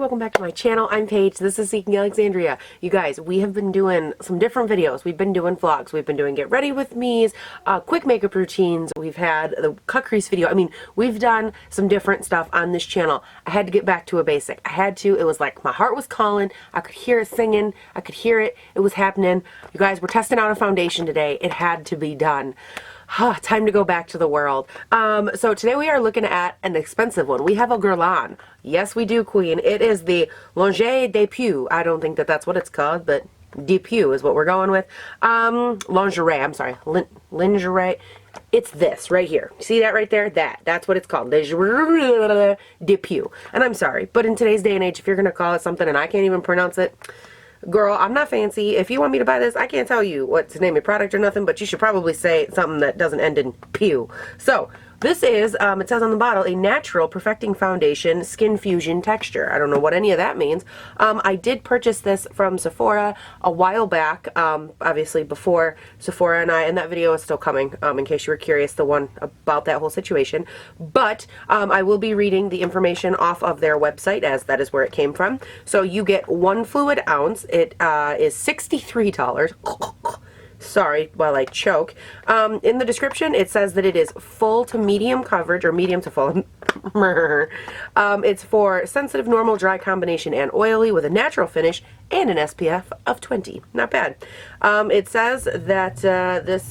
welcome back to my channel. I'm Paige. This is Seeking Alexandria. You guys, we have been doing some different videos. We've been doing vlogs. We've been doing get ready with me's, quick makeup routines. We've had the cut crease video. I mean, we've done some different stuff on this channel. I had to get back to a basic. I had to. It was like my heart was calling. I could hear it singing. I could hear it. It was happening. You guys, we're testing out a foundation today. It had to be done. Time to go back to the world. So today we are looking at an expensive one. We have a Guerlain. Yes, we do, Queen. It is the Lingerie de Peau. I don't think that that's what it's called, but de Peau is what we're going with. Lingerie, I'm sorry. Lingerie. It's this right here. See that right there? That's what it's called. Lingerie de Peau. And I'm sorry, but in today's day and age, if you're going to call it something and I can't even pronounce it, girl, I'm not fancy. If you want me to buy this, I can't tell you what to name your product or nothing, but you should probably say something that doesn't end in pew. So, this is, it says on the bottle, a natural perfecting foundation skin fusion texture. I don't know what any of that means. I did purchase this from Sephora a while back, obviously before Sephora and that video is still coming, in case you were curious, the one about that whole situation. But I will be reading the information off of their website, as that is where it came from. So you get 1 fluid ounce. It is $63. Sorry while I choke. In the description it says that it is full to medium coverage, or medium to full. It's for sensitive, normal, dry combination, and oily with a natural finish and an SPF of 20. Not bad. It says that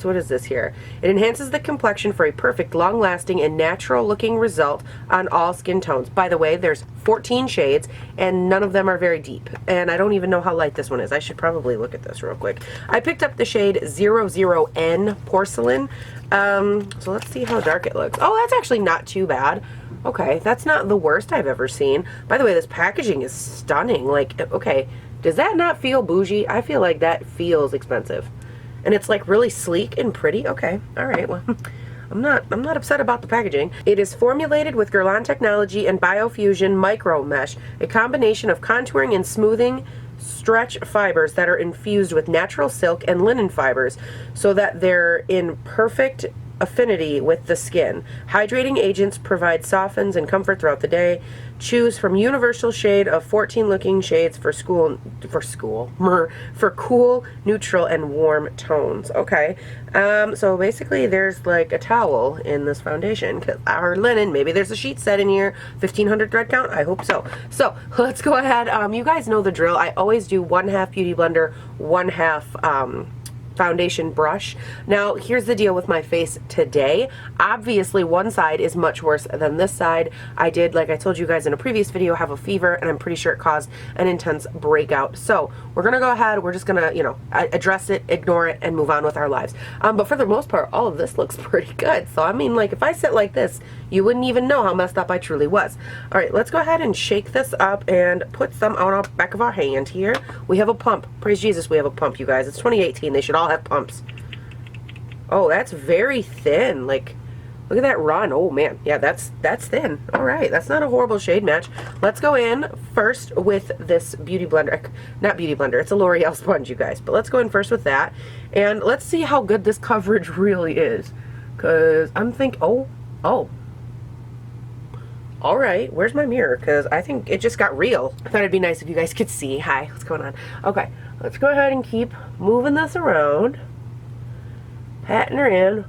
what is this here? It enhances the complexion for a perfect, long-lasting, and natural-looking result on all skin tones. By the way, there's 14 shades, and none of them are very deep. And I don't even know how light this one is. I should probably look at this real quick. I picked up the shade 00N Porcelain. So let's see how dark it looks. Oh, that's actually not too bad. Okay, that's not the worst I've ever seen. By the way, this packaging is stunning. Like, okay, does that not feel bougie? I feel like that feels expensive. And it's like really sleek and pretty. Okay, all right, well, I'm not upset about the packaging. It is formulated with Guerlain technology and biofusion micro mesh, a combination of contouring and smoothing stretch fibers that are infused with natural silk and linen fibers so that they're in perfect affinity with the skin. Hydrating agents provide softens and comfort throughout the day. Choose from universal shade of 14 looking shades for cool, neutral, and warm tones. Okay, so basically there's like a towel in this foundation, because our linen, maybe there's a sheet set in here, 1500 thread count, I hope so. So let's go ahead. You guys know the drill. I always do 1/2 Beauty Blender, 1/2 foundation brush. Now, here's the deal with my face today. Obviously, one side is much worse than this side. I did, like I told you guys in a previous video, have a fever, and I'm pretty sure it caused an intense breakout. So, we're gonna go ahead, we're just gonna, you know, address it, ignore it, and move on with our lives. But for the most part, all of this looks pretty good. So, I mean, like, if I sit like this, you wouldn't even know how messed up I truly was. Alright, let's go ahead and shake this up and put some on the back of our hand here. We have a pump. Praise Jesus, we have a pump, you guys. It's 2018. They should all have pumps. Oh, that's very thin. Like, look at that run. Oh, man. Yeah, that's thin. Alright, that's not a horrible shade match. Let's go in first with this Beauty Blender. Not Beauty Blender. It's a L'Oreal sponge, you guys. But let's go in first with that. And let's see how good this coverage really is. Because I'm thinking... Oh. Alright, where's my mirror? Because I think it just got real. I thought it'd be nice if you guys could see. Hi, what's going on? Okay, let's go ahead and keep moving this around. Patting her in.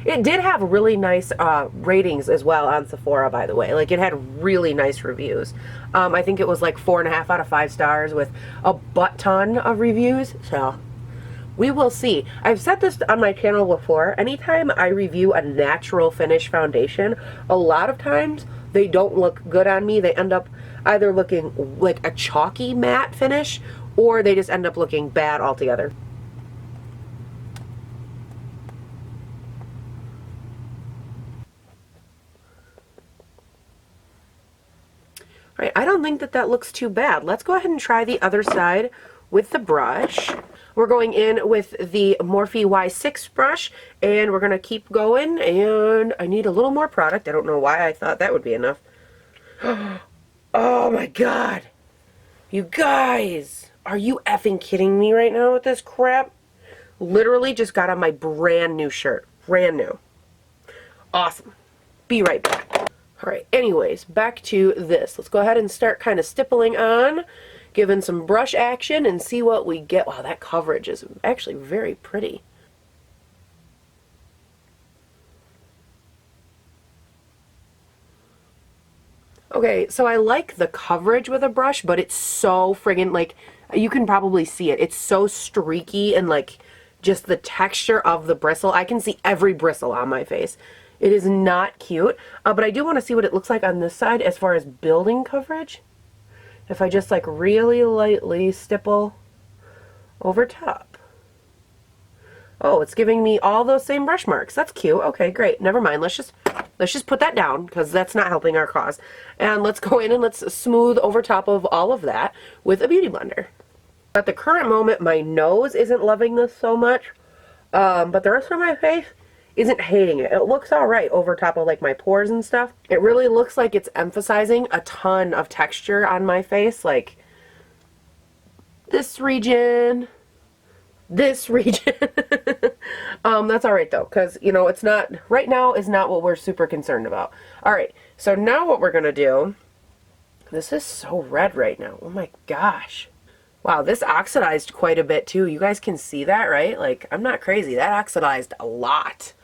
It did have really nice ratings as well on Sephora, by the way. Like, it had really nice reviews. I think it was like 4.5 out of 5 stars with a butt ton of reviews. So... we will see. I've said this on my channel before. Anytime I review a natural finish foundation, a lot of times they don't look good on me. They end up either looking like a chalky matte finish, or they just end up looking bad altogether. Alright, I don't think that that looks too bad. Let's go ahead and try the other side with the brush. We're going in with the Morphe Y6 brush, and we're going to keep going, and I need a little more product. I don't know why I thought that would be enough. Oh my god. You guys, are you effing kidding me right now with this crap? Literally just got on my brand new shirt. Brand new. Awesome. Be right back. All right, anyways, back to this. Let's go ahead and start kind of stippling on, giving some brush action and see what we get. Wow, that coverage is actually very pretty. Okay, so I like the coverage with a brush, but it's so friggin' like, you can probably see it. It's so streaky and like just the texture of the bristle. I can see every bristle on my face. It is not cute, but I do want to see what it looks like on this side as far as building coverage. If I just like really lightly stipple over top. Oh, it's giving me all those same brush marks. That's cute. Okay, great. Never mind. Let's just put that down because that's not helping our cause. And let's go in and let's smooth over top of all of that with a beauty blender. At the current moment, my nose isn't loving this so much, but the rest of my face isn't hating it. It looks all right over top of like my pores and stuff. It really looks like it's emphasizing a ton of texture on my face, like this region. That's all right though, because you know it's not right now is not what we're super concerned about. All right, so now what we're gonna do, this is so red right now. Oh my gosh, wow, this oxidized quite a bit too. You guys can see that, right? Like, I'm not crazy, that oxidized a lot.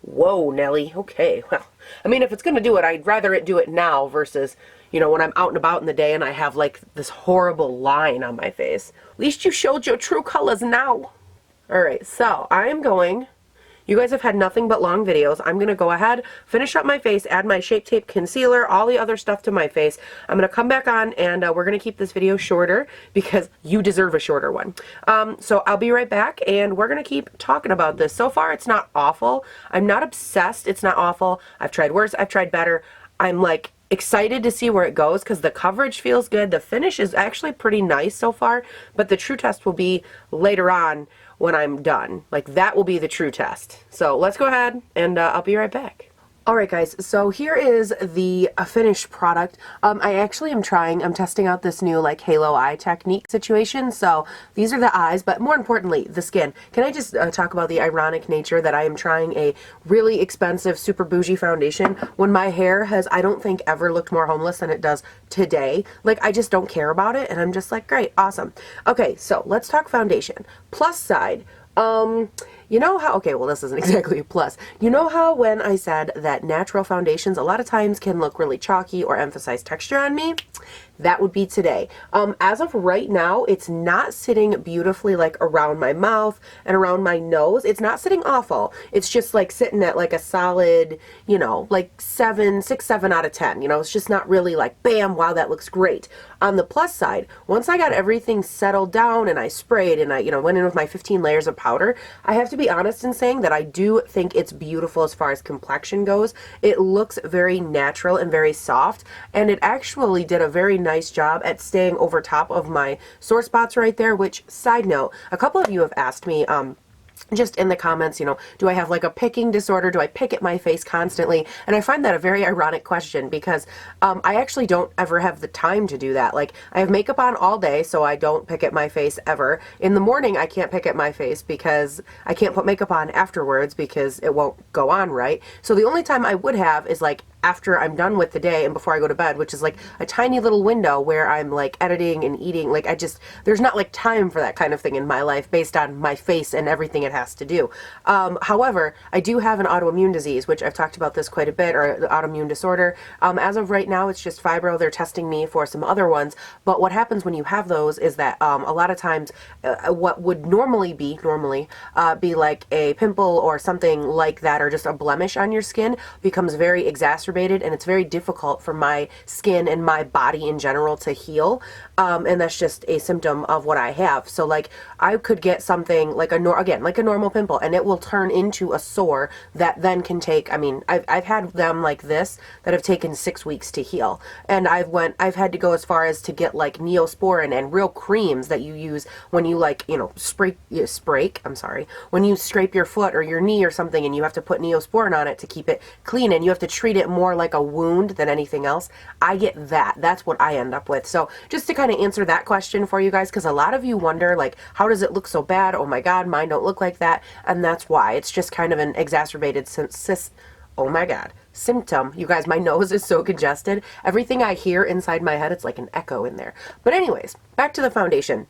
Whoa, Nelly. Okay, well, I mean, if it's gonna do it, I'd rather it do it now versus, you know, when I'm out and about in the day and I have like this horrible line on my face. At least you showed your true colors now. All right, so I am going, you guys have had nothing but long videos. I'm going to go ahead, finish up my face, add my Shape Tape concealer, all the other stuff to my face. I'm going to come back on and we're going to keep this video shorter because you deserve a shorter one. So I'll be right back and we're going to keep talking about this. So far, it's not awful. I'm not obsessed. It's not awful. I've tried worse. I've tried better. I'm like excited to see where it goes because the coverage feels good. The finish is actually pretty nice so far, but the true test will be later on when I'm done. Like, that will be the true test. So let's go ahead and I'll be right back. Alright guys, so here is the finished product. I actually am testing out this new like halo eye technique situation. So these are the eyes, but more importantly, the skin. Can I just talk about the ironic nature that I am trying a really expensive, super bougie foundation when my hair has, I don't think, ever looked more homeless than it does today. Like, I just don't care about it, and I'm just like, great, awesome. Okay, so let's talk foundation. Plus side. You know how, okay, well, this isn't exactly a plus. You know how when I said that natural foundations a lot of times can look really chalky or emphasize texture on me? That would be today. As of right now, it's not sitting beautifully like around my mouth and around my nose. It's not sitting awful. It's just like sitting at like a solid, you know, like 6, 7 out of 10. You know, it's just not really like, bam, wow, that looks great. On the plus side, once I got everything settled down and I sprayed and I, you know, went in with my 15 layers of powder, I have to be honest in saying that I do think it's beautiful as far as complexion goes. It looks very natural and very soft, and it actually did a very nice job at staying over top of my sore spots right there, which, side note, a couple of you have asked me, just in the comments, you know, do I have like a picking disorder? Do I pick at my face constantly? And I find that a very ironic question because I actually don't ever have the time to do that. Like, I have makeup on all day, so I don't pick at my face ever. In the morning, I can't pick at my face because I can't put makeup on afterwards because it won't go on right. So the only time I would have is like after I'm done with the day and before I go to bed, which is like a tiny little window where I'm like editing and eating. Like, there's not like time for that kind of thing in my life based on my face and everything it has to do. However, I do have an autoimmune disease, which I've talked about this quite a bit, or the autoimmune disorder. As of right now, it's just fibro. They're testing me for some other ones. But what happens when you have those is that a lot of times what would normally be like a pimple or something like that, or just a blemish on your skin, becomes very exacerbated, and it's very difficult for my skin and my body in general to heal. And that's just a symptom of what I have. So like, I could get something like like a normal pimple, and it will turn into a sore that then can take, I mean, I've had them like this that have taken 6 weeks to heal. And I've had to go as far as to get like Neosporin and real creams that you use when you like, you know, when you scrape your foot or your knee or something, and you have to put Neosporin on it to keep it clean, and you have to treat it more like a wound than anything else. I get that. That's what I end up with. So just to kind of answer that question for you guys, because a lot of you wonder, like, how does it look so bad? Oh my God, mine don't look like that. And that's why. It's just kind of an exacerbated oh my God, symptom. You guys, my nose is so congested. Everything I hear inside my head, it's like an echo in there. But anyways, back to the foundation.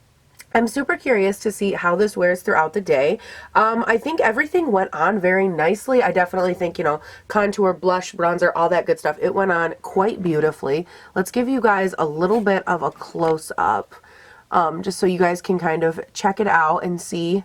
I'm super curious to see how this wears throughout the day. I think everything went on very nicely. I definitely think, you know, contour, blush, bronzer, all that good stuff. It went on quite beautifully. Let's give you guys a little bit of a close-up, just so you guys can kind of check it out and see.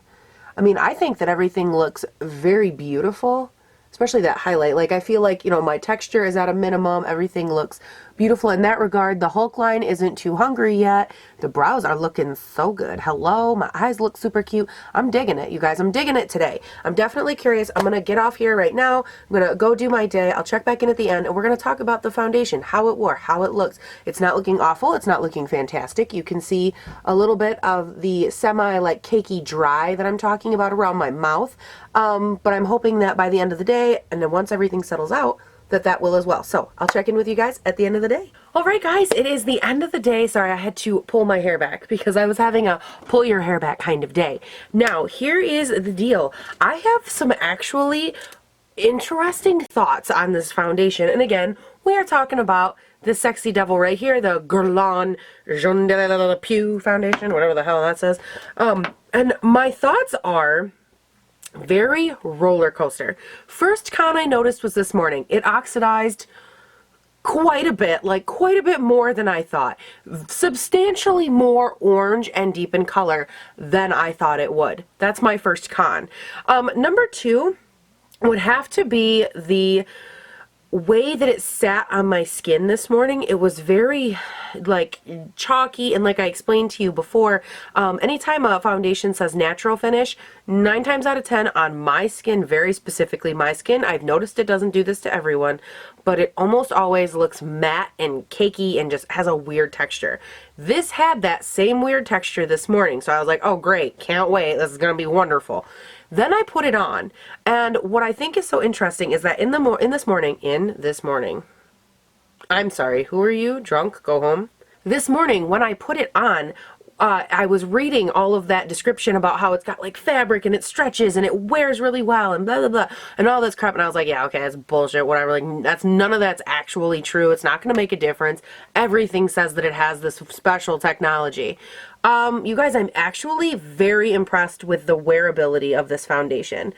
I mean, I think that everything looks very beautiful, especially that highlight. Like, I feel like, you know, my texture is at a minimum. Everything looks beautiful in that regard. The Hulk line isn't too hungry yet. The brows are looking so good. Hello, my eyes look super cute. I'm digging it, you guys. I'm digging it today. I'm definitely curious. I'm going to get off here right now. I'm going to go do my day. I'll check back in at the end, and we're going to talk about the foundation, how it wore, how it looks. It's not looking awful. It's not looking fantastic. You can see a little bit of the semi, like, cakey dry that I'm talking about around my mouth. But I'm hoping that by the end of the day, and then once everything settles out, that will as well. So I'll check in with you guys at the end of the day. All right, guys, it is the end of the day. Sorry, I had to pull my hair back because I was having a pull your hair back kind of day. Now, here is the deal. I have some actually interesting thoughts on this foundation. And again, we are talking about this sexy devil right here, the Guerlain Peau foundation, whatever the hell that says. And my thoughts are very roller coaster. First con I noticed was this morning. It oxidized quite a bit, like quite a bit more than I thought. Substantially more orange and deep in color than I thought it would. That's my first con. Number two would have to be the way that it sat on my skin this morning. It was very like chalky, and like I explained to you before, anytime a foundation says natural finish, 9 times out of 10 on my skin, very specifically my skin, I've noticed it doesn't do this to everyone, but it almost always looks matte and cakey and just has a weird texture. This had that same weird texture this morning, so I was like, oh great, can't wait, this is gonna be wonderful. Then I put it on, and what I think is so interesting is that in this morning, I'm sorry, who are you? Drunk? Go home. This morning, when I put it on, I was reading all of that description about how it's got like fabric and it stretches and it wears really well and blah blah blah and all this crap, and I was like, yeah, okay, that's bullshit, whatever. Like, that's none of that's actually true. It's not going to make a difference. Everything says that it has this special technology. You guys, I'm actually very impressed with the wearability of this foundation.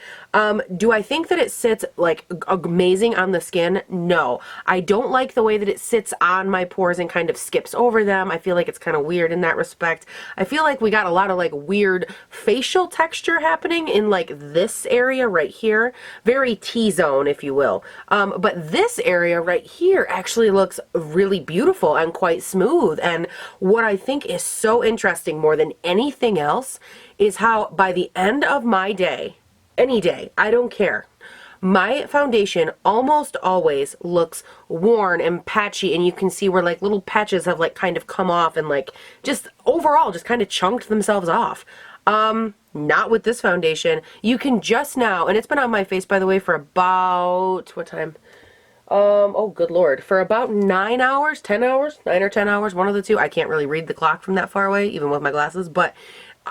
Do I think that it sits like amazing on the skin? No. I don't like the way that it sits on my pores and kind of skips over them. I feel like it's kind of weird in that respect. I feel like we got a lot of like weird facial texture happening in like this area right here. Very T-zone, if you will. But this area right here actually looks really beautiful and quite smooth. And what I think is so interesting more than anything else is how by the end of my day, any day, I don't care, my foundation almost always looks worn and patchy, and you can see where like little patches have like kind of come off and like just overall just kind of chunked themselves off. Not with this foundation. You can just now, and it's been on my face by the way for about, what time? Oh good lord, for about 9 hours, 10 hours, 9 or 10 hours, one of the two. I can't really read the clock from that far away, even with my glasses, but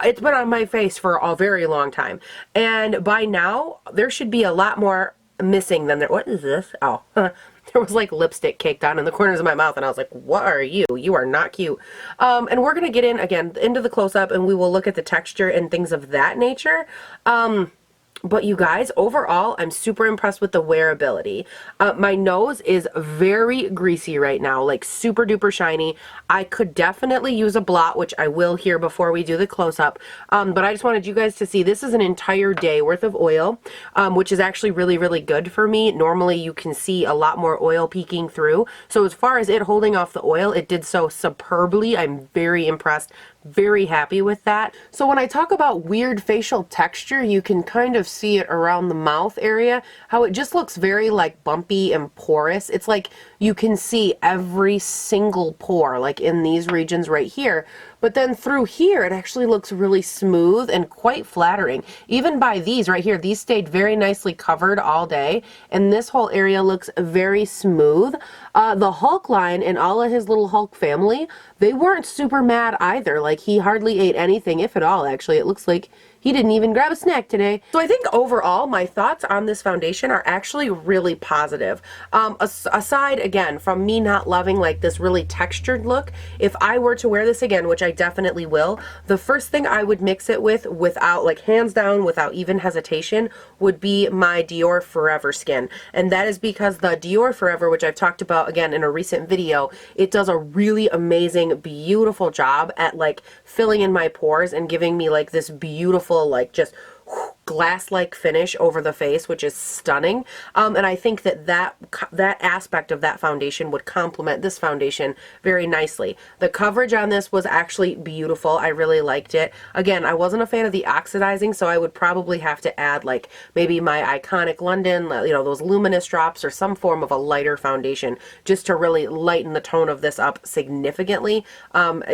it's been on my face for a very long time. And by now, there should be a lot more missing than there. What is this? Oh, there was like lipstick caked on in the corners of my mouth, and I was like, what are you? You are not cute. And we're going to get in, again, into the close-up, and we will look at the texture and things of that nature. But you guys, overall, I'm super impressed with the wearability. My nose is very greasy right now, like super duper shiny. I could definitely use a blot, which I will here before we do the close-up. But I just wanted you guys to see this is an entire day worth of oil, which is actually really, really good for me. Normally you can see a lot more oil peeking through. So as far as it holding off the oil, it did so superbly. I'm very impressed. Very happy with that. So when I talk about weird facial texture, you can kind of see it around the mouth area, how it just looks very like bumpy and porous. It's like you can see every single pore like in these regions right here, But then through here, it actually looks really smooth and quite flattering. Even by these right here, these stayed very nicely covered all day. And this whole area looks very smooth. The Hulk line and all of his little Hulk family, they weren't super mad either. Like, he hardly ate anything, if at all, actually. It looks like he didn't even grab a snack today. So I think overall, my thoughts on this foundation are actually really positive. Aside, again, from me not loving like this really textured look, if I were to wear this again, which I definitely will, the first thing I would mix it with, without, like, hands down, without even hesitation, would be my Dior Forever skin. And that is because the Dior Forever, which I've talked about again in a recent video, it does a really amazing, beautiful job at like filling in my pores and giving me like this beautiful, like, just glass-like finish over the face, which is stunning. And I think that aspect of that foundation would complement this foundation very nicely. The coverage on this was actually beautiful. I really liked it. Again, I wasn't a fan of the oxidizing, so I would probably have to add like maybe my Iconic London, you know, those luminous drops or some form of a lighter foundation just to really lighten the tone of this up significantly,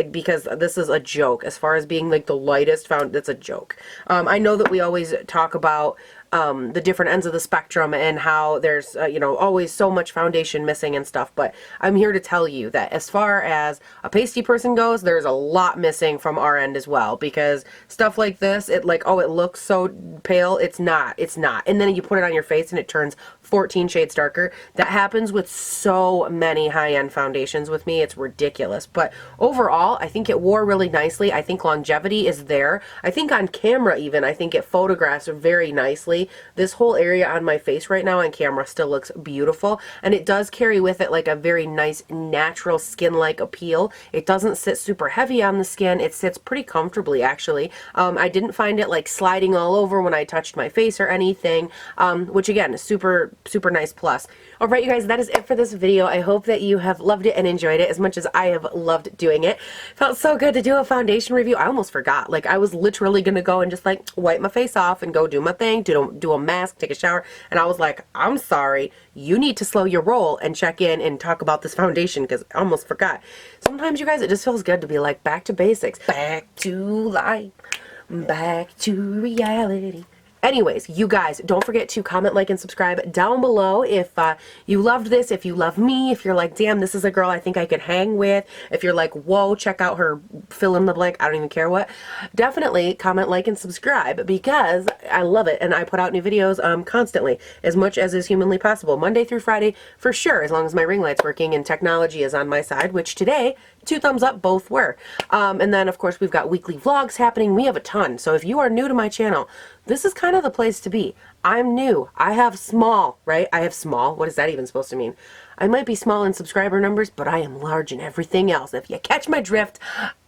because this is a joke as far as being like the lightest found. It's a joke. I know that we always talk about the different ends of the spectrum and how there's, you know, always so much foundation missing and stuff, but I'm here to tell you that as far as a pasty person goes, there's a lot missing from our end as well, because stuff like this, it like, oh, it looks so pale. It's not. And then you put it on your face and it turns 14 shades darker. That happens with so many high-end foundations with me. It's ridiculous. But overall, I think it wore really nicely. I think longevity is there. I think on camera even, I think it photographs very nicely. This whole area on my face right now on camera still looks beautiful, and it does carry with it like a very nice natural skin-like appeal. It doesn't sit super heavy on the skin. It sits pretty comfortably, actually. I didn't find it like sliding all over when I touched my face or anything, which again is super nice plus. Alright, you guys, that is it for this video. I hope that you have loved it and enjoyed it as much as I have loved doing it. Felt so good to do a foundation review. I almost forgot. Like, I was literally gonna go and just like wipe my face off and go do my thing, do a mask, take a shower, and I was like, I'm sorry, you need to slow your roll and check in and talk about this foundation, because I almost forgot. Sometimes, you guys, it just feels good to be like back to basics, back to life, back to reality. Anyways, you guys, don't forget to comment, like, and subscribe down below if you loved this, if you love me, if you're like, damn, this is a girl I think I could hang with, if you're like, whoa, check out her fill in the blank, I don't even care what. Definitely comment, like, and subscribe, because I love it, and I put out new videos constantly, as much as is humanly possible, Monday through Friday, for sure, as long as my ring light's working and technology is on my side, which today, 2 thumbs up, both were. And then, of course, we've got weekly vlogs happening. We have a ton. So if you are new to my channel, this is kind of the place to be. I'm new. I have small, right? I have small. What is that even supposed to mean? I might be small in subscriber numbers, but I am large in everything else. If you catch my drift,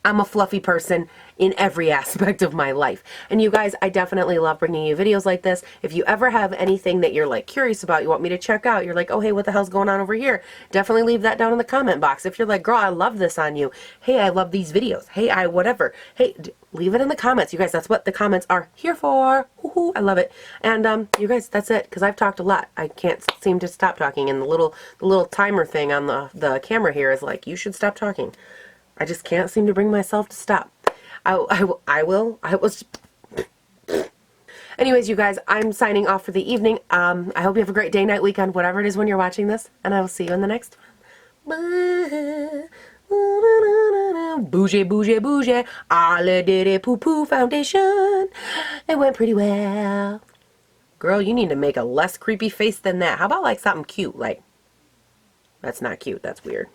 I'm a fluffy person in every aspect of my life. And you guys, I definitely love bringing you videos like this. If you ever have anything that you're like curious about, you want me to check out, you're like, oh, hey, what the hell's going on over here? Definitely leave that down in the comment box. If you're like, girl, I love this on you. Hey, I love these videos. Hey, I whatever. Hey, leave it in the comments. You guys, that's what the comments are here for. Woohoo, I love it. And you guys, that's it, because I've talked a lot. I can't seem to stop talking, and the little timer thing on the camera here is like, you should stop talking. I just can't seem to bring myself to stop. I will. Anyways, you guys, I'm signing off for the evening. I hope you have a great day, night, weekend, whatever it is when you're watching this, and I will see you in the next one. Bougie, bougie, bougie. Alla did it poo poo foundation. It went pretty well. Girl, you need to make a less creepy face than that. How about like something cute? Like, that's not cute. That's weird.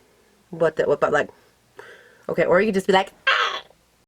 But like, okay, or you could just be like,